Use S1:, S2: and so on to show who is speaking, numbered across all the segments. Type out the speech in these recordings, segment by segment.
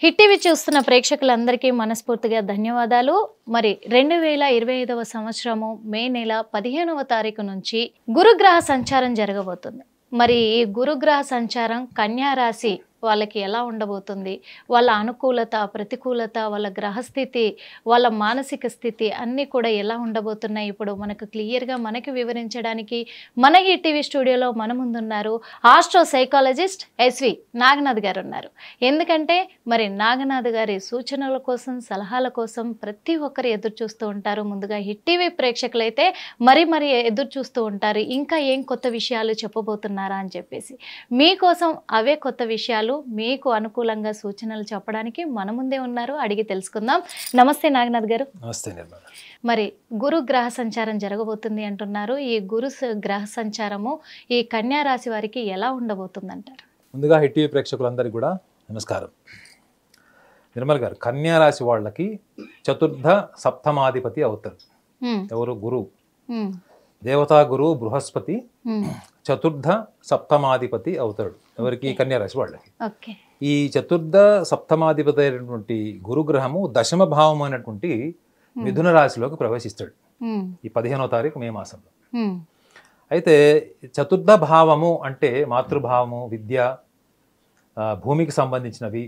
S1: Hit TV చూస్తున్న ప్రేక్షకులందరికీ మనస్ఫూర్తిగా ధన్యవాదాలు. మరి 2025వ సంవత్సరము మే నెల 15వ తారీఖు నుంచి గురుగ్రహ సంచారం జరగబోతుంది. మరి ఈ గురుగ్రహ సంచారం కన్యా రాశి వాళ్ళకి ఎలా ఉండబోతుంది, వాళ్ళ అనుకూలత ప్రతికూలత, వాళ్ళ గ్రహస్థితి, వాళ్ళ మానసిక స్థితి అన్నీ కూడా ఎలా ఉండబోతున్నాయి ఇప్పుడు మనకు క్లియర్గా మనకి వివరించడానికి మన ఈ టీవీ స్టూడియోలో మన ముందున్నారు ఆస్ట్రో సైకాలజిస్ట్ ఎస్వి నాగనాథ్ గారు ఉన్నారు. ఎందుకంటే మరి నాగనాథ్ గారి సూచనల కోసం సలహాల కోసం ప్రతి ఒక్కరు ఎదురు చూస్తూ ఉంటారు. ముందుగా హిట్ టీవీ ప్రేక్షకులైతే మరి ఎదురు చూస్తూ ఉంటారు, ఇంకా ఏం కొత్త విషయాలు చెప్పబోతున్నారా అని చెప్పేసి. మీకోసం అవే కొత్త విషయాలు మీకు అనుకూలంగా సూచనలు చెప్పడానికి మన ముందే ఉన్నారు, అడిగి తెలుసుకుందాం. నమస్తే నాగనాథ్ గారు.
S2: నమస్తే నిర్మల.
S1: మరి గురు గ్రహ సంచారం జరగబోతుంది అంటున్నారు. ఈ గురు గ్రహ సంచారము ఈ కన్యా రాశి వారికి ఎలా ఉండబోతుంది అంటారు?
S2: ముందుగా హిట్ టీవీ ప్రేక్షకులందరికీ కూడా నమస్కారం. నిర్మల్ గారు, కన్యా రాశి వాళ్ళకి చతుర్థ సప్తమాధిపతి అవుతారు. ఎవరు? గురువు. దేవతా గురువు బృహస్పతి చతుర్థ సప్తమాధిపతి అవుతాడు. ఎవరికి? కన్యా రాశి వాళ్ళకి. ఈ చతుర్థ సప్తమాధిపతి అయినటువంటి గురుగ్రహము దశమ భావం అయినటువంటి మిథున రాశిలోకి ప్రవేశిస్తాడు ఈ 15వ తారీఖు మే మాసంలో. అయితే చతుర్థ భావము అంటే మాతృభావము, విద్య, భూమికి సంబంధించినవి,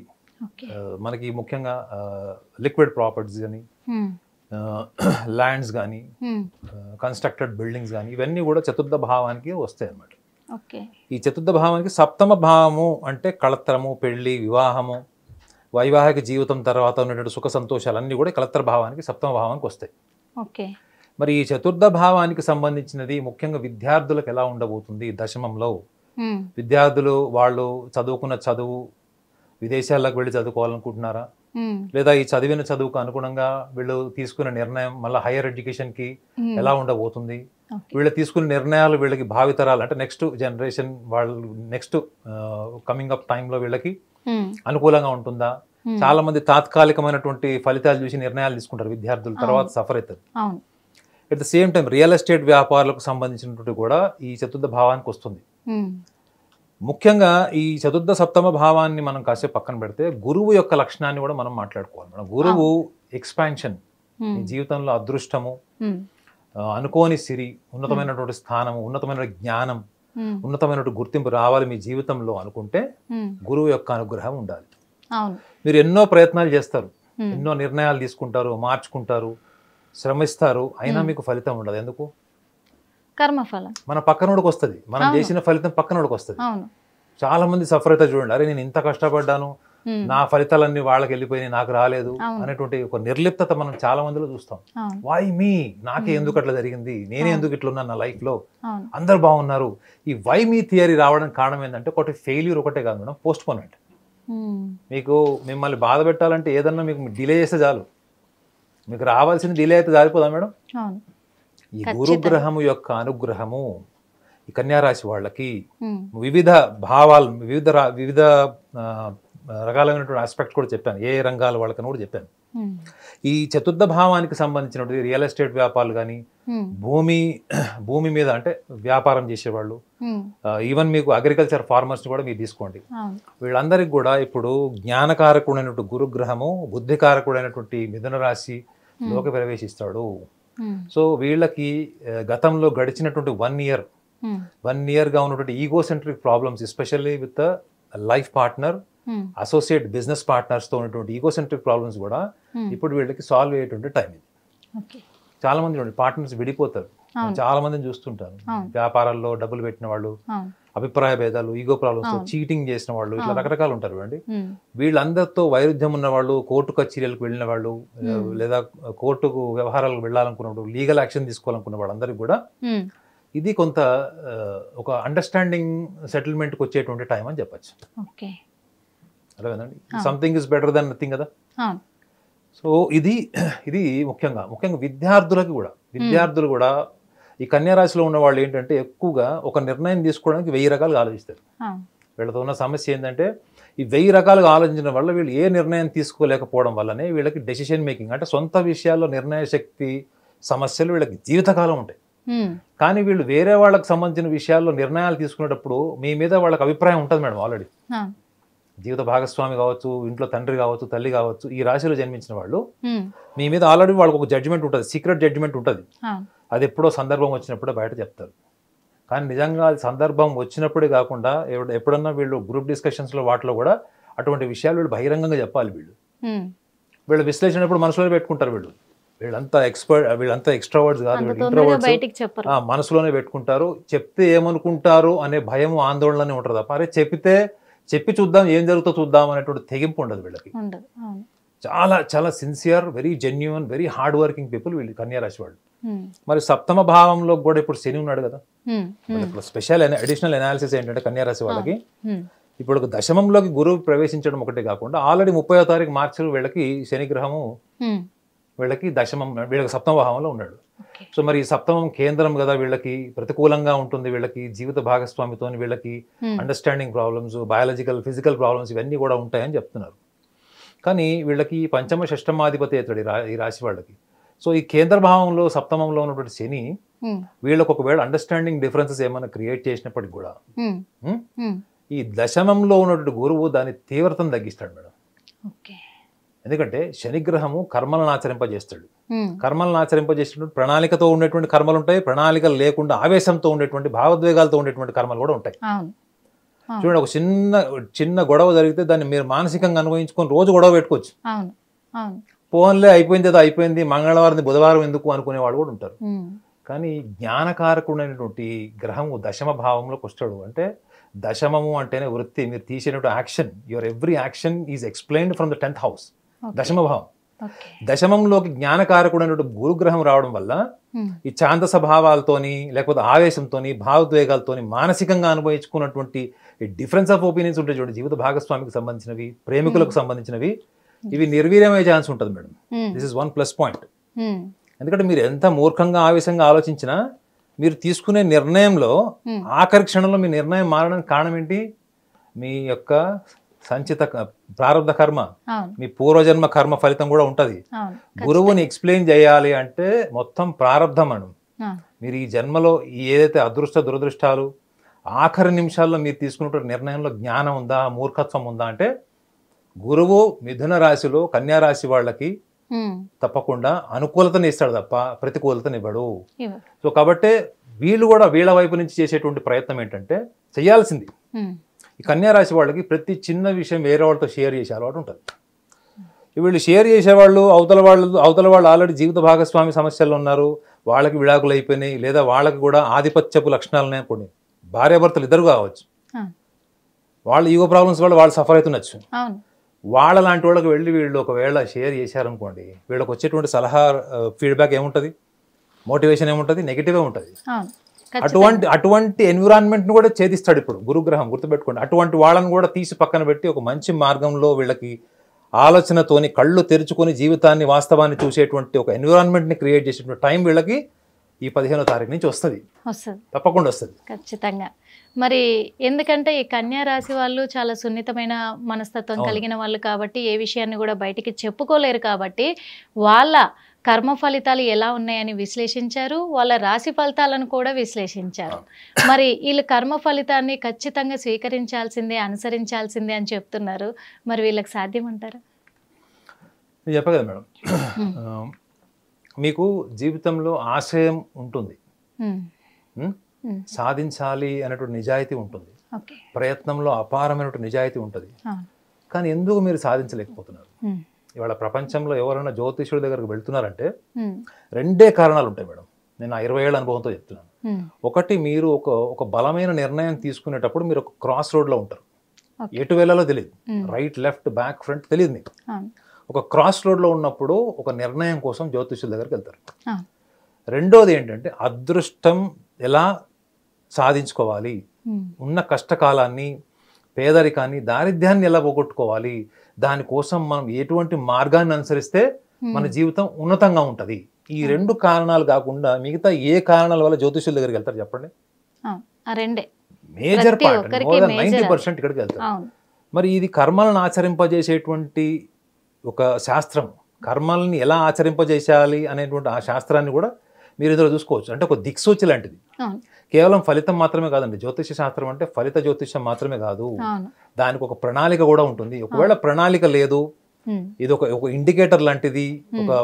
S2: మనకి ముఖ్యంగా లిక్విడ్ ప్రాపర్టీస్ కానీ, ల్యాండ్స్ కానీ, కన్స్ట్రక్టెడ్ బిల్డింగ్స్ కానీ, ఇవన్నీ కూడా చతుర్థ భావానికి వస్తాయి అన్నమాట. ఈ చతుర్థ భావానికి సప్తమ భావము అంటే కళత్రము, పెళ్లి, వివాహము, వైవాహిక జీవితం తర్వాత ఉన్నటువంటి సుఖ సంతోషాలు అన్నీ కూడా కళత్ర భావానికి, సప్తమ భావానికి వస్తాయి. మరి ఈ చతుర్థ భావానికి సంబంధించినది ముఖ్యంగా విద్యార్థులకు ఎలా ఉండబోతుంది దశమంలో? విద్యార్థులు వాళ్ళు చదువుకున్న చదువు, విదేశాలకు వెళ్ళి చదువుకోవాలనుకుంటున్నారా, లేదా ఈ చదివిన చదువుకు అనుగుణంగా వీళ్ళు తీసుకున్న నిర్ణయం మళ్ళీ హైయర్ ఎడ్యుకేషన్కి ఎలా ఉండబోతుంది, వీళ్ళు తీసుకున్న నిర్ణయాలు వీళ్ళకి భావితరాలు అంటే నెక్స్ట్ జనరేషన్ వాళ్ళు నెక్స్ట్ కమింగ్ అప్ టైంలో వీళ్ళకి అనుకూలంగా ఉంటుందా? చాలా మంది తాత్కాలికమైనటువంటి ఫలితాలు చూసి నిర్ణయాలు తీసుకుంటారు విద్యార్థులు, తర్వాత సఫర్ అవుతారు. At the same time real estate వ్యాపారులకు సంబంధించినటువంటి కూడా ఈ చతుర్థ భావానికి వస్తుంది. ముఖ్యంగా ఈ చతుర్థ సప్తమ భావాన్ని మనం కాసేపు పక్కన పెడితే గురువు యొక్క లక్షణాన్ని కూడా మనం మాట్లాడుకోవాలి. మన గురువు ఎక్స్పాన్షన్, జీవితంలో అదృష్టము, అనుకోని సిరి, ఉన్నతమైనటువంటి స్థానము, ఉన్నతమైన జ్ఞానం, ఉన్నతమైనటువంటి గుర్తింపు రావాలి మీ జీవితంలో అనుకుంటే గురువు యొక్క అనుగ్రహం ఉండాలి. మీరు ఎన్నో ప్రయత్నాలు చేస్తారు, ఎన్నో నిర్ణయాలు తీసుకుంటారు, మార్చుకుంటారు, శ్రమిస్తారు, అయినా మీకు ఫలితం ఉండదు. ఎందుకు?
S1: కర్మఫలం
S2: మన పక్కనోడికి వస్తుంది, మనం చేసిన ఫలితం పక్కనోడికి వస్తుంది. చాలా మంది సఫర్ అయితే చూడండి, అరే నేను ఇంత కష్టపడ్డాను, నా ఫలితాలన్నీ వాళ్ళకి వెళ్ళిపోయినాయి, నాకు రాలేదు అనేటువంటి ఒక నిర్లిప్తత మనం చాలా మందిలో చూస్తాం. వై మీ, నాకే ఎందుకు అట్లా జరిగింది, నేనే ఎందుకు ఇట్లా ఉన్నాను నా లైఫ్ లో, అందరు బాగున్నారు. ఈ వై మీ థియరీ రావడానికి కారణం ఏంటంటే ఒకటి ఫెయిల్యూర్ ఒకటే కాదు మేడం, పోస్ట్ పోన్మెంట్. మీకు మిమ్మల్ని బాధ పెట్టాలంటే ఏదన్నా మీకు డిలే చేస్తే చాలు, మీకు రావాల్సిన డిలే అయితే జారిపోదా మేడం? ఈ గురుగ్రహము యొక్క అనుగ్రహము ఈ కన్యారాశి వాళ్ళకి వివిధ భావాలు, వివిధ రకాలైనటువంటి ఆస్పెక్ట్ కూడా చెప్పాను, ఏ రంగాల వాళ్ళకని కూడా చెప్పాను. ఈ చతుర్థ భావానికి సంబంధించినటువంటి రియల్ ఎస్టేట్ వ్యాపారాలు కానీ, భూమి మీద అంటే వ్యాపారం చేసేవాళ్ళు, ఈవెన్ మీకు అగ్రికల్చర్ ఫార్మర్స్ కూడా మీరు తీసుకోండి, వీళ్ళందరికీ కూడా ఇప్పుడు జ్ఞానకారకుడైనటువంటి గురుగ్రహము బుద్ధికారకుడైనటువంటి మిథున రాశి లోకి ప్రవేశిస్తాడు. సో వీళ్ళకి గతంలో గడిచినటువంటి 1 year గా ఉన్నటువంటి egocentric problems, especially with life partner, associate business partners తో ఉన్నటువంటి ఈగోసెంట్రిక్ ప్రాబ్లమ్స్ కూడా ఇప్పుడు వీళ్ళకి సాల్వ్ అయ్యేటువంటి టైం ఇది. చాలా మంది పార్ట్నర్స్ విడిపోతారు, చాలా మందిని చూస్తుంటారు. వ్యాపారాల్లో డబ్బులు పెట్టిన వాళ్ళు, అభిప్రాయ భేదాలు, ఈగో ప్రాబ్లమ్స్, చీటింగ్ చేసిన వాళ్ళు, ఇట్లా రకరకాలు ఉంటారు అండి. వీళ్ళందరితో వైరుధ్యం ఉన్న వాళ్ళు, కోర్టు కచేరీలకు వెళ్ళిన వాళ్ళు, లేదా కోర్టుకు వ్యవహారాలకు వెళ్ళాలనుకున్న వాళ్ళు, లీగల్ యాక్షన్ తీసుకోవాలనుకున్న వాళ్ళందరికీ కూడా ఇది కొంత ఒక అండర్స్టాండింగ్ సెటిల్మెంట్కి వచ్చేటువంటి టైం అని చెప్పచ్చు. అర్థమైందండి? Something is better than nothing కదా. సో ఇది ముఖ్యంగా విద్యార్థులు కూడా ఈ కన్యారాశిలో ఉన్న వాళ్ళు ఏంటంటే ఎక్కువగా ఒక నిర్ణయం తీసుకోవడానికి 1000 రకాలుగా ఆలోచిస్తారు. వీళ్ళతో ఉన్న సమస్య ఏంటంటే ఈ 1000 రకాలుగా ఆలోచించడం వల్ల వీళ్ళు ఏ నిర్ణయం తీసుకోలేకపోవడం వల్లనే వీళ్ళకి డెసిషన్ మేకింగ్ అంటే సొంత విషయాల్లో నిర్ణయ శక్తి సమస్యలు వీళ్ళకి జీవితకాలం ఉంటాయి. కానీ వీళ్ళు వేరే వాళ్ళకి సంబంధించిన విషయాల్లో నిర్ణయాలు తీసుకునేటప్పుడు మీ మీద వాళ్ళకి అభిప్రాయం ఉంటుంది మేడం ఆల్రెడీ. జీవిత భాగస్వామి కావచ్చు, ఇంట్లో తండ్రి కావచ్చు, తల్లి కావచ్చు, ఈ రాశిలో జన్మించిన వాళ్ళు మీ మీద ఆల్రెడీ వాళ్ళకి ఒక జడ్జిమెంట్ ఉంటుంది, సీక్రెట్ జడ్జిమెంట్ ఉంటుంది. అది ఎప్పుడో సందర్భం వచ్చినప్పుడే బయట చెప్తారు. కానీ నిజంగా అది సందర్భం వచ్చినప్పుడే కాకుండా ఎప్పుడన్నా వీళ్ళు గ్రూప్ డిస్కషన్స్లో వాటిలో కూడా అటువంటి విషయాలు వీళ్ళు బహిరంగంగా చెప్పాలి. వీళ్ళ విశ్లేషణ ఎప్పుడు మనసులో పెట్టుకుంటారు. వీళ్ళంతా ఎక్స్ట్రావర్డ్స్ కాదు, ఇంట్రోవర్డ్స్. మనసులోనే పెట్టుకుంటారు. చెప్తే ఏమనుకుంటారు అనే భయం, ఆందోళననే ఉంటారు తప్ప అరే చెప్పి చూద్దాం, ఏం జరుగుతుందో చూద్దాం అనేటువంటి తెగింపు ఉండదు వీళ్ళకి. చాలా చాలా sincere, very genuine, very hard working people వీళ్ళు కన్యా రాశి వాళ్ళు. మరి సప్తమ భావంలో కూడా ఇప్పుడు శని ఉన్నాడు కదా. ఇప్పుడు స్పెషల్ అడిషనల్ అనాలిసిస్ ఏంటంటే కన్యా రాశి వాళ్ళకి ఇప్పుడు దశమంలోకి గురువు ప్రవేశించడం ఒకటే కాకుండా ఆల్రెడీ 30వ తారీఖు మార్చి వీళ్ళకి శని గ్రహము వీళ్ళకి వీళ్ళకి సప్తమ భావంలో ఉన్నాడు. సో మరి సప్తమం కేంద్రం కదా, వీళ్ళకి ప్రతికూలంగా ఉంటుంది. వీళ్ళకి జీవిత భాగస్వామితో వీళ్ళకి understanding problems, biological physical problems ఇవన్నీ కూడా ఉంటాయని చెప్తున్నారు. కానీ వీళ్ళకి పంచమ షష్టమాధిపతి అవుతాడు ఈ రాశి వాళ్ళకి. సో ఈ కేంద్ర భావంలో సప్తమంలో ఉన్నటువంటి శని వీళ్ళకి ఒకవేళ అండర్స్టాండింగ్ డిఫరెన్సెస్ ఏమైనా క్రియేట్ చేసినప్పటికి కూడా ఈ దశమంలో ఉన్నటువంటి గురువు దాని తీవ్రతను తగ్గిస్తాడు మేడం. ఎందుకంటే శనిగ్రహము కర్మలను ఆచరింపజేస్తాడు. కర్మలను ఆచరింపజేసినటువంటి ప్రణాళికతో ఉండేటువంటి కర్మలు ఉంటాయి, ప్రణాళికలు లేకుండా ఆవేశంతో ఉండేటువంటి భావోద్వేగాలతో ఉండేటువంటి కర్మలు కూడా ఉంటాయి. చూడండి, ఒక చిన్న గొడవ జరిగితే దాన్ని మీరు మానసికంగా అనుభవించుకొని రోజు గొడవ పెట్టుకోవచ్చు. ఫోన్లే అయిపోయింది, మంగళవారం బుధవారం ఎందుకు అనుకునేవాడు కూడా ఉంటారు. కానీ జ్ఞానకారకుడైనటువంటి గ్రహము దశమ భావంలోకి వస్తాడు. అంటే దశమము అంటేనే వృత్తి, మీరు తీసేటువంటి action, your every action is explained from the 10th house, దశమ భావం. దశమంలోకి జ్ఞానకారకుడైనటువంటి గురుగ్రహం రావడం వల్ల ఈ ఛాందస భావాలతోని లేకపోతే ఆవేశంతోని భావోద్వేగాలతోని మానసికంగా అనుభవించుకున్నటువంటి డిఫరెన్స్ ఆఫ్ ఒపీనియన్స్ ఉంటాయి చూడండి, జీవిత భాగస్వామికి సంబంధించినవి, ప్రేమికులకు సంబంధించినవి, ఇవి నిర్వీర్యమయ్యే ఛాన్స్ ఉంటుంది madam. This is one plus point. ఎందుకంటే మీరు ఎంత మూర్ఖంగా ఆవేశంగా ఆలోచించినా మీరు తీసుకునే నిర్ణయంలో ఆఖరి క్షణంలో మీ నిర్ణయం మారడానికి కారణం ఏంటి? మీ యొక్క సంచిత ప్రారంభ కర్మ, మీ పూర్వజన్మ కర్మ ఫలితం కూడా ఉంటది. గురువుని ఎక్స్ప్లెయిన్ చేయాలి అంటే మొత్తం ప్రారంధం అను. మీరు ఈ జన్మలో ఏదైతే అదృష్ట దురదృష్టాలు ఆఖరి నిమిషాల్లో మీరు తీసుకున్నటువంటి నిర్ణయంలో జ్ఞానం ఉందా, మూర్ఖత్వం ఉందా అంటే గురువు మిథున రాశిలో కన్యా రాశి వాళ్ళకి తప్పకుండా అనుకూలతని ఇస్తాడు తప్ప ప్రతికూలతనివ్వడు. సో కాబట్టి వీళ్ళు కూడా వీళ్ళ వైపు నుంచి చేసేటువంటి ప్రయత్నం ఏంటంటే చేయాల్సింది, ఈ కన్యా రాశి వాళ్ళకి ప్రతి చిన్న విషయం వేరే వాళ్ళతో షేర్ చేసే అలవాటు ఉంటుంది. వీళ్ళు షేర్ చేసేవాళ్ళు అవతల వాళ్ళు ఆల్రెడీ జీవిత భాగస్వామి సమస్యలు ఉన్నారు, వాళ్ళకి విడాకులు అయిపోయినాయి, లేదా వాళ్ళకి కూడా ఆధిపత్యపు లక్షణాలు ఉన్నాయి అనుకోండి, భార్యాభర్తలు ఇద్దరు కావచ్చు, వాళ్ళ ఈగో ప్రాబ్లమ్స్ వల్ల వాళ్ళు సఫర్ అవుతుండొచ్చు. వాళ్ళ లాంటి వాళ్ళకి వెళ్ళి వీళ్ళు ఒకవేళ షేర్ చేశారనుకోండి, వీళ్ళకి వచ్చేటువంటి సలహా ఫీడ్బ్యాక్ ఏముంటుంది, మోటివేషన్ ఏముంటుంది, నెగిటివే ఉంటుంది. అటువంటి ఎన్విరాన్మెంట్ని కూడా ఛేదిస్తాడు ఇప్పుడు గురుగ్రహం, గుర్తుపెట్టుకోండి. అటువంటి వాళ్ళని కూడా తీసి పక్కన పెట్టి ఒక మంచి మార్గంలో వీళ్ళకి ఆలోచనతోని కళ్ళు తెరుచుకొని జీవితాన్ని వాస్తవాన్ని చూసేటువంటి ఒక ఎన్విరాన్మెంట్ని క్రియేట్ చేసేటువంటి టైం వీళ్ళకి ఈ 15వ తారీఖు నుంచి వస్తుంది, తప్పకుండా వస్తుంది
S1: ఖచ్చితంగా. మరి ఎందుకంటే ఈ కన్యా రాశి వాళ్ళు చాలా సున్నితమైన మనస్తత్వం కలిగిన వాళ్ళు కాబట్టి ఏ విషయాన్ని కూడా బయటికి చెప్పుకోలేరు కాబట్టి వాళ్ళ కర్మ ఫలితాలు ఎలా ఉన్నాయని విశ్లేషించారు, వాళ్ళ రాశి ఫలితాలను కూడా విశ్లేషించారు. మరి వీళ్ళు కర్మ ఫలితాన్ని ఖచ్చితంగా స్వీకరించాల్సిందే, అనుసరించాల్సిందే అని చెప్తున్నారు. మరి వీళ్ళకి సాధ్యమంటారా?
S2: నేను చెప్పా కదా మేడం, మీకు జీవితంలో ఆశయం ఉంటుంది, సాధించాలి అనేటువంటి నిజాయితీ ఉంటుంది, ప్రయత్నంలో అపారమైనటువంటి నిజాయితీ ఉంటుంది. కానీ ఎందుకు మీరు సాధించలేకపోతున్నారు? ఇవాళ ప్రపంచంలో ఎవరైనా జ్యోతిష్యుడి దగ్గరకు వెళ్తున్నారంటే రెండే కారణాలు ఉంటాయి మేడం. నేను 20 ఏళ్ళ అనుభవంతో చెప్తున్నాను. ఒకటి, మీరు ఒక బలమైన నిర్ణయం తీసుకునేటప్పుడు మీరు ఒక క్రాస్ రోడ్లో ఉంటారు, ఎటు వెళ్ళాలో తెలియదు, రైట్ లెఫ్ట్ బ్యాక్ ఫ్రంట్ తెలియదు మీకు. ఒక క్రాస్ రోడ్లో ఉన్నప్పుడు ఒక నిర్ణయం కోసం జ్యోతిష్యుల దగ్గరికి వెళ్తారు. రెండోది ఏంటంటే అదృష్టం ఎలా సాధించుకోవాలి, ఉన్న కష్టకాలాన్ని, పేదరికాన్ని, దారిద్ర్యాన్ని ఎలా పోగొట్టుకోవాలి, దానికోసం మనం ఎటువంటి మార్గాన్ని అనుసరిస్తే మన జీవితం ఉన్నతంగా ఉంటుంది. ఈ రెండు కారణాలు కాకుండా మిగతా ఏ కారణాల వల్ల జ్యోతిష్యుల దగ్గరికి వెళ్తారు చెప్పండి? మేజర్ పార్ట్, 90% ఇక్కడికి వెళ్తారు. మరి ఇది కర్మలను ఆచరింపజేసేటువంటి ఒక శాస్త్రం, కర్మల్ని ఎలా ఆచరింపజేసేయాలి అనేటువంటి ఆ శాస్త్రాన్ని కూడా మీరు ఇందులో చూసుకోవచ్చు. అంటే ఒక దిక్సూచి లాంటిది. కేవలం ఫలితం మాత్రమే కాదండి. జ్యోతిష శాస్త్రం అంటే ఫలిత జ్యోతిషం మాత్రమే కాదు, దానికి ఒక ప్రణాళిక కూడా ఉంటుంది. ఒకవేళ ప్రణాళిక లేదు, ఇది ఒక ఇండికేటర్ లాంటిది.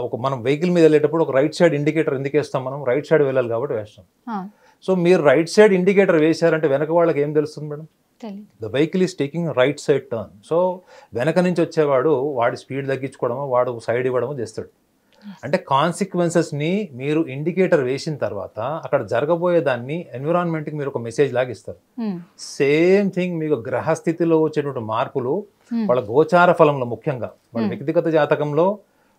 S2: ఒక మనం వెహికల్ మీద వెళ్ళేటప్పుడు ఒక రైట్ సైడ్ ఇండికేటర్ ఎందుకు వేస్తాం? మనం రైట్ సైడ్ వెళ్ళాలి కాబట్టి వేస్తాం. సో మీరు రైట్ సైడ్ ఇండికేటర్ వేశారంటే వెనక వాళ్ళకి ఏం తెలుస్తుంది madam? The vehicle is taking right side turn. So వెనక నుంచి వచ్చేవాడు వాడి స్పీడ్ తగ్గించుకోవడమో వాడు సైడ్ ఇవ్వడమో చేస్తాడు. అంటే కాన్సిక్వెన్సెస్ని మీరు ఇండికేటర్ వేసిన తర్వాత అక్కడ జరగబోయే దాన్ని ఎన్విరాన్మెంట్కి మీరు ఒక మెసేజ్ లాగా ఇస్తారు. సేమ్ థింగ్ మీకు గ్రహస్థితిలో వచ్చేటువంటి మార్పులు వాళ్ళ గోచార ఫలంలో, ముఖ్యంగా వాళ్ళ వ్యక్తిగత జాతకంలో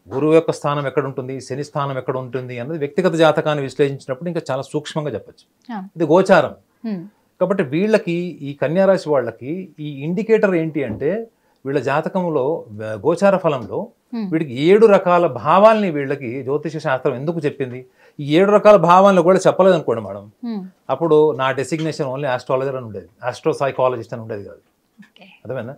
S2: గురువు యొక్క స్థానం ఎక్కడ ఉంటుంది, శని స్థానం ఎక్కడ ఉంటుంది అన్నది వ్యక్తిగత జాతకాన్ని విశ్లేషించినప్పుడు ఇంకా చాలా సూక్ష్మంగా చెప్పచ్చు. ఇది గోచారం. కాబట్టి వీళ్ళకి, ఈ కన్యారాశి వాళ్ళకి ఈ ఇండికేటర్ ఏంటి అంటే వీళ్ళ జాతకంలో గోచార ఫలంలో వీడికి 7 రకాల భావాల్ని వీళ్ళకి జ్యోతిష శాస్త్రం ఎందుకు చెప్పింది? ఈ 7 రకాల భావాలను కూడా చెప్పలేదు అనుకోండి మేడం, అప్పుడు నా డెసిగ్నేషన్ ఓన్లీ ఆస్ట్రాలజర్ అని ఉండేది, ఆస్ట్రో సైకాలజిస్ట్ అని ఉండేది కాదు. అర్థమైనా?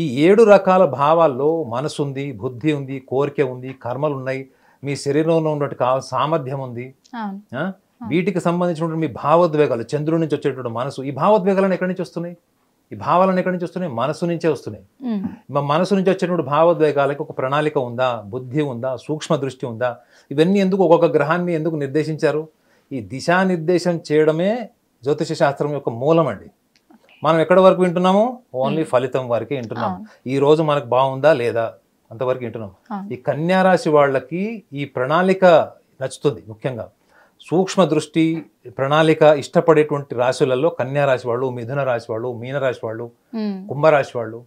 S2: ఈ 7 రకాల భావాల్లో మనసు ఉంది, బుద్ధి ఉంది, కోరిక ఉంది, కర్మలు ఉన్నాయి, మీ శరీరంలో ఉన్నట్టు సామర్థ్యం ఉంది. వీటికి సంబంధించినటువంటి మీ భావోద్వేగాలు, చంద్రుడి నుంచి వచ్చేటువంటి మనసు, ఈ భావోద్వేగాలను ఎక్కడి నుంచి వస్తున్నాయి? ఈ భావాలను ఎక్కడి నుంచి వస్తున్నాయి? మనసు నుంచే వస్తున్నాయి. మనసు నుంచి వచ్చేటువంటి భావోద్వేగాలకు ఒక ప్రణాళిక ఉందా, బుద్ధి ఉందా, సూక్ష్మ దృష్టి ఉందా? ఇవన్నీ ఎందుకు ఒక్కొక్క గ్రహాన్ని ఎందుకు నిర్దేశించారు? ఈ దిశానిర్దేశం చేయడమే జ్యోతిష శాస్త్రం యొక్క మూలం అండి. మనం ఎక్కడి వరకు వింటున్నాము? ఓన్లీ ఫలితం వరకే వింటున్నాము. ఈ రోజు మనకు బాగుందా లేదా అంతవరకు వింటున్నాం. ఈ కన్యారాశి వాళ్ళకి ఈ ప్రణాళిక నచ్చుతుంది. ముఖ్యంగా సూక్ష్మ దృష్టి, ప్రణాళిక ఇష్టపడేటువంటి రాశులలో కన్యారాశి వాళ్ళు, మిథున రాశి వాళ్ళు, మీనరాశి వాళ్ళు, కుంభరాశి వాళ్ళు,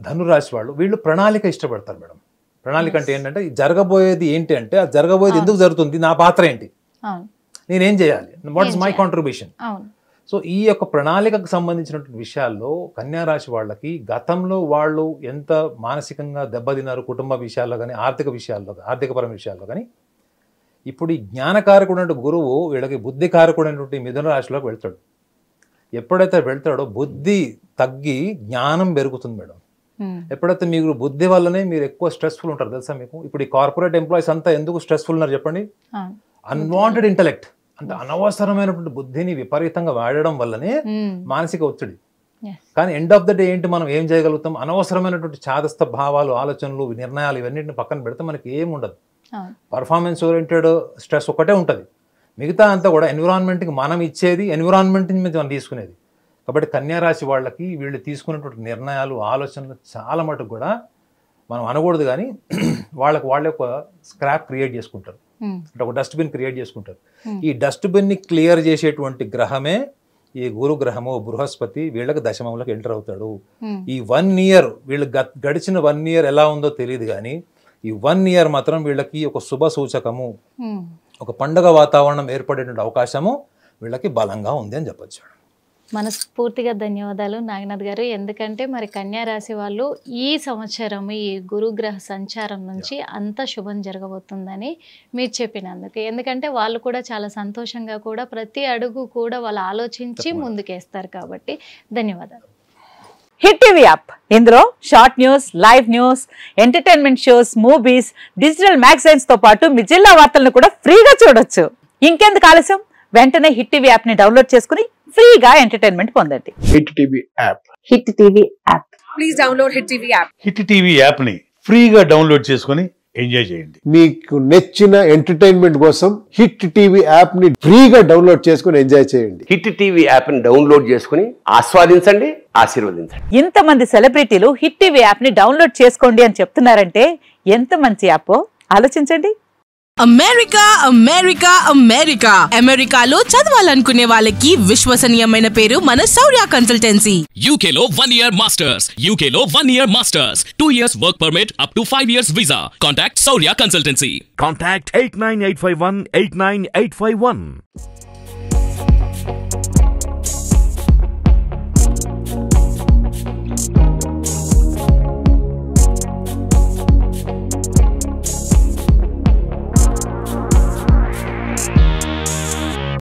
S2: ధనురాశి వాళ్ళు, వీళ్ళు ప్రణాళిక ఇష్టపడతారు మేడం. ప్రణాళిక అంటే ఏంటంటే జరగబోయేది ఏంటి అంటే, అది జరగబోయేది ఎందుకు జరుగుతుంది, నా పాత్ర ఏంటి, నేనేం చేయాలి, what is my contribution. So ఈ యొక్క ప్రణాళికకు సంబంధించినటువంటి విషయాల్లో కన్యారాశి వాళ్ళకి గతంలో వాళ్ళు ఎంత మానసికంగా దెబ్బతిన్నారు, కుటుంబ విషయాల్లో కానీ, ఆర్థికపరమైన విషయాల్లో కానీ, ఇప్పుడు ఈ జ్ఞానకారకుడు గురువు వీళ్ళకి బుద్ధికారకుడైనటువంటి మిథున రాశిలోకి వెళ్తాడు. ఎప్పుడైతే వెళ్తాడో బుద్ధి తగ్గి జ్ఞానం పెరుగుతుంది మేడం. ఎప్పుడైతే మీరు బుద్ధి వల్లనే మీరు ఎక్కువ స్ట్రెస్ఫుల్ ఉంటారు తెలుసా మీకు? ఇప్పుడు ఈ కార్పొరేట్ ఎంప్లాయీస్ అంతా ఎందుకు స్ట్రెస్ఫుల్ ఉన్నారు చెప్పండి? అన్వాంటెడ్ ఇంటలెక్ట్ అంటే అనవసరమైనటువంటి బుద్ధిని విపరీతంగా వాడడం వల్లనే మానసిక ఒత్తిడి. కానీ ఎండ్ ఆఫ్ ద డే ఏంటి, మనం ఏం చేయగలుగుతాం? అనవసరమైనటువంటి చాదస్త భావాలు, ఆలోచనలు, నిర్ణయాలు ఇవన్నింటిని పక్కన పెడితే మనకి ఏం ఉండదు. పర్ఫార్మెన్స్ ఓరియంటెడ్ స్ట్రెస్ ఒకటే ఉంటుంది. మిగతా అంతా కూడా ఎన్విరాన్మెంట్కి మనం ఇచ్చేది, ఎన్విరాన్మెంట్ మీద మనం తీసుకునేది. కాబట్టి కన్యారాశి వాళ్ళకి వీళ్ళు తీసుకున్నటువంటి నిర్ణయాలు, ఆలోచనలు చాలా మటుకు కూడా మనం అనకూడదు, కానీ వాళ్ళే ఒక స్క్రాప్ క్రియేట్ చేసుకుంటారు, అంటే ఒక డస్ట్బిన్ క్రియేట్ చేసుకుంటారు. ఈ డస్ట్బిన్ని క్లియర్ చేసేటువంటి గ్రహమే ఈ గురు గ్రహము, బృహస్పతి. వీళ్ళకి దశమంలోకి ఎంటర్ అవుతాడు. ఈ 1 year వీళ్ళు గడిచిన 1 year ఎలా ఉందో తెలియదు, కానీ ఈ 1 year మాత్రం వీళ్ళకి ఒక శుభ సూచకము, ఒక పండగ వాతావరణం ఏర్పడేటువంటి అవకాశము వీళ్ళకి బలంగా ఉంది అని చెప్పచ్చు.
S1: మనస్ఫూర్తిగా ధన్యవాదాలు నాగనాథ్ గారు. ఎందుకంటే మరి కన్యా రాశి వాళ్ళు ఈ సంవత్సరం ఈ గురుగ్రహ సంచారం నుంచి అంత శుభం జరగబోతుందని మీరు చెప్పినందుకు. ఎందుకంటే వాళ్ళు కూడా చాలా సంతోషంగా కూడా ప్రతి అడుగు కూడా వాళ్ళు ఆలోచించి ముందుకేస్తారు కాబట్టి ధన్యవాదాలు.
S3: హిట్ టీవీ యాప్, ఇందులో short news, live news, entertainment shows, movies, digital magazines తో పాటు మీ జిల్లా వార్తలను కూడా ఫ్రీగా చూడొచ్చు. ఇంకెందుకు ఆలస్యం, వెంటనే హిట్ టీవీ యాప్ ని డౌన్లోడ్ చేసుకుని ఫ్రీగా ఎంటర్టైన్మెంట్ పొందండి.
S4: Hit TV app,
S3: hit TV app,
S5: please download hit TV app.
S4: Hit TV app ని ఫ్రీగా డౌన్లోడ్ చేసుకుని ఎంజాయ్ చేయండి.
S6: మీకు నచ్చిన ఎంటర్టైన్మెంట్ కోసం హిట్ టీవీ యాప్ ని ఫ్రీగా డౌన్లోడ్ చేసుకుని ఎంజాయ్ చేయండి.
S7: హిట్ టీవీ యాప్ ని డౌన్లోడ్ చేసుకుని ఆస్వాదించండి, ఆశీర్వదించండి.
S3: ఇంతమంది సెలబ్రిటీలు హిట్ టీవీ యాప్ ని డౌన్లోడ్ చేసుకోండి అని చెప్తున్నారంటే ఎంత మంచి యాప్ ఆలోచించండి.
S5: అమెరికా అమెరికా అమెరికా అమెరికాలో చదవాలనుకునే వాళ్ళకి విశ్వసనీయమైన పేరు మన శౌర్య కన్సల్టెన్సీ.
S8: UK లో 1 year masters, UK లో 1 year masters, 2 years work permit up to 5 years visa. Contact Saurya Consultancy.
S9: Contact 89851 89851.